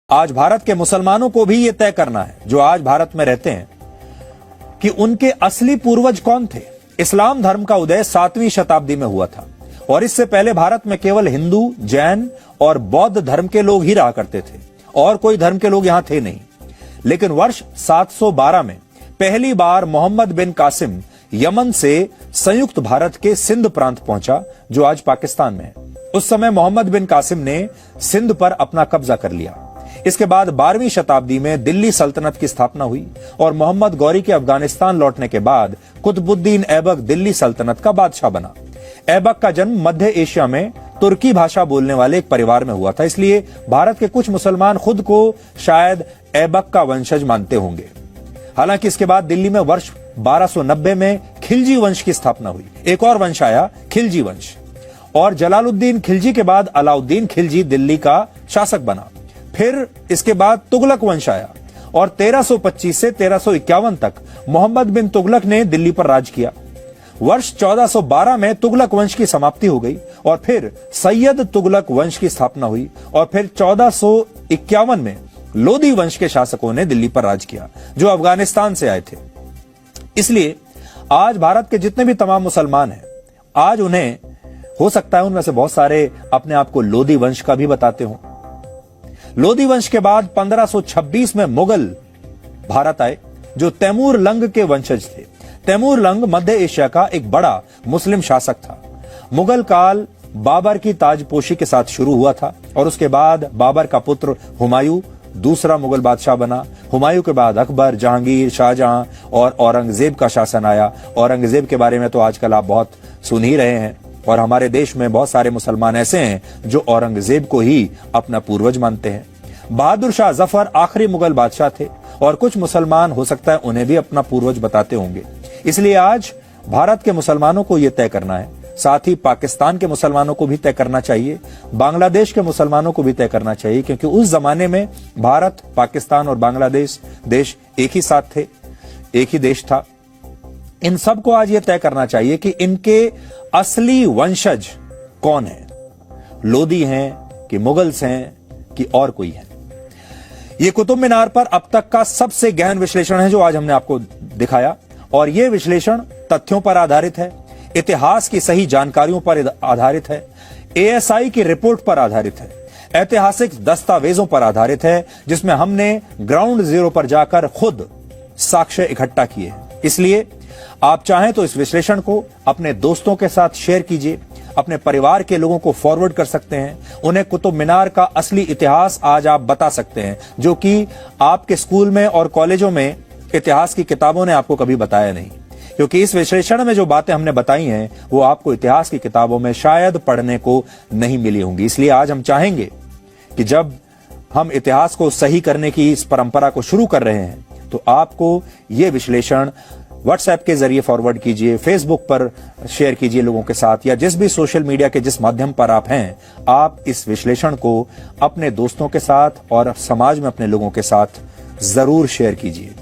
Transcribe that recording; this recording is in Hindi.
आज भारत के मुसलमानों को भी यह तय करना है, जो आज भारत में रहते हैं, कि उनके असली पूर्वज कौन थे। इस्लाम धर्म का उदय 7वीं शताब्दी में हुआ था और इससे पहले भारत में केवल हिंदू, जैन और बौद्ध धर्म के लोग ही रहा करते थे और कोई धर्म के लोग यहां थे नहीं। लेकिन वर्ष 712 में पहली बार मोहम्मद बिन कासिम यमन से संयुक्त भारत के सिंध प्रांत पहुंचा, जो आज पाकिस्तान में है। उस समय मोहम्मद बिन कासिम ने सिंध पर अपना कब्जा कर लिया। इसके बाद 12वीं शताब्दी में दिल्ली सल्तनत की स्थापना हुई और मोहम्मद गौरी के अफगानिस्तान लौटने के बाद कुतुबुद्दीन ऐबक दिल्ली सल्तनत का बादशाह बना। ऐबक का जन्म मध्य एशिया में तुर्की भाषा बोलने वाले एक परिवार में हुआ था, इसलिए भारत के कुछ मुसलमान खुद को शायद ऐबक का वंशज मानते होंगे। हालांकि इसके बाद दिल्ली में वर्ष 1290 में खिलजी वंश की स्थापना हुई। एक और वंश आया, खिलजी वंश, और जलालुद्दीन खिलजी के बाद अलाउद्दीन खिलजी दिल्ली का शासक बना। फिर इसके बाद तुगलक वंश आया और 1325 से 1351 तक मोहम्मद बिन तुगलक ने दिल्ली पर राज किया। वर्ष 1412 में तुगलक वंश की समाप्ति हो गई और फिर सैयद तुगलक वंश की स्थापना हुई और फिर 1451 में लोदी वंश के शासकों ने दिल्ली पर राज किया, जो अफगानिस्तान से आए थे। इसलिए आज भारत के जितने भी तमाम मुसलमान हैं, आज उन्हें हो सकता है उनमें से बहुत सारे अपने आप को लोदी वंश का भी बताते हों। लोदी वंश के बाद 1526 में मुगल भारत आए, जो तैमूर लंग के वंशज थे। तैमूर लंग मध्य एशिया का एक बड़ा मुस्लिम शासक था। मुगल काल बाबर की ताजपोशी के साथ शुरू हुआ था और उसके बाद बाबर का पुत्र हुमायूं दूसरा मुगल बादशाह बना। हुमायूं के बाद अकबर, जहांगीर, शाहजहां और औरंगजेब का शासन आया। औरंगजेब के बारे में तो आजकल आप बहुत सुन ही रहे हैं और हमारे देश में बहुत सारे मुसलमान ऐसे हैं जो औरंगजेब को ही अपना पूर्वज मानते हैं। बहादुर शाह जफर आखिरी मुगल बादशाह थे और कुछ मुसलमान हो सकता है उन्हें भी अपना पूर्वज बताते होंगे। इसलिए आज भारत के मुसलमानों को यह तय करना है, साथ ही पाकिस्तान के मुसलमानों को भी तय करना चाहिए, बांग्लादेश के मुसलमानों को भी तय करना चाहिए, क्योंकि उस जमाने में भारत, पाकिस्तान और बांग्लादेश देश एक ही साथ थे, एक ही देश था। इन सबको आज यह तय करना चाहिए कि इनके असली वंशज कौन हैं, लोदी हैं कि मुगल्स हैं कि और कोई है। यह कुतुब मीनार पर अब तक का सबसे गहन विश्लेषण है जो आज हमने आपको दिखाया, और यह विश्लेषण तथ्यों पर आधारित है, इतिहास की सही जानकारियों पर आधारित है, एएसआई की रिपोर्ट पर आधारित है, ऐतिहासिक दस्तावेजों पर आधारित है, जिसमें हमने ग्राउंड जीरो पर जाकर खुद साक्ष्य इकट्ठा किए हैं। इसलिए आप चाहें तो इस विश्लेषण को अपने दोस्तों के साथ शेयर कीजिए, अपने परिवार के लोगों को फॉरवर्ड कर सकते हैं। उन्हें कुतुब मीनार का असली इतिहास आज आप बता सकते हैं, जो कि आपके स्कूल में और कॉलेजों में इतिहास की किताबों ने आपको कभी बताया नहीं, क्योंकि इस विश्लेषण में जो बातें हमने बताई हैं वो आपको इतिहास की किताबों में शायद पढ़ने को नहीं मिली होंगी। इसलिए आज हम चाहेंगे कि जब हम इतिहास को सही करने की इस परंपरा को शुरू कर रहे हैं, तो आपको ये विश्लेषण व्हाट्सएप के जरिए फॉरवर्ड कीजिए, फेसबुक पर शेयर कीजिए लोगों के साथ, या जिस भी सोशल मीडिया के जिस माध्यम पर आप हैं, आप इस विश्लेषण को अपने दोस्तों के साथ और समाज में अपने लोगों के साथ जरूर शेयर कीजिए।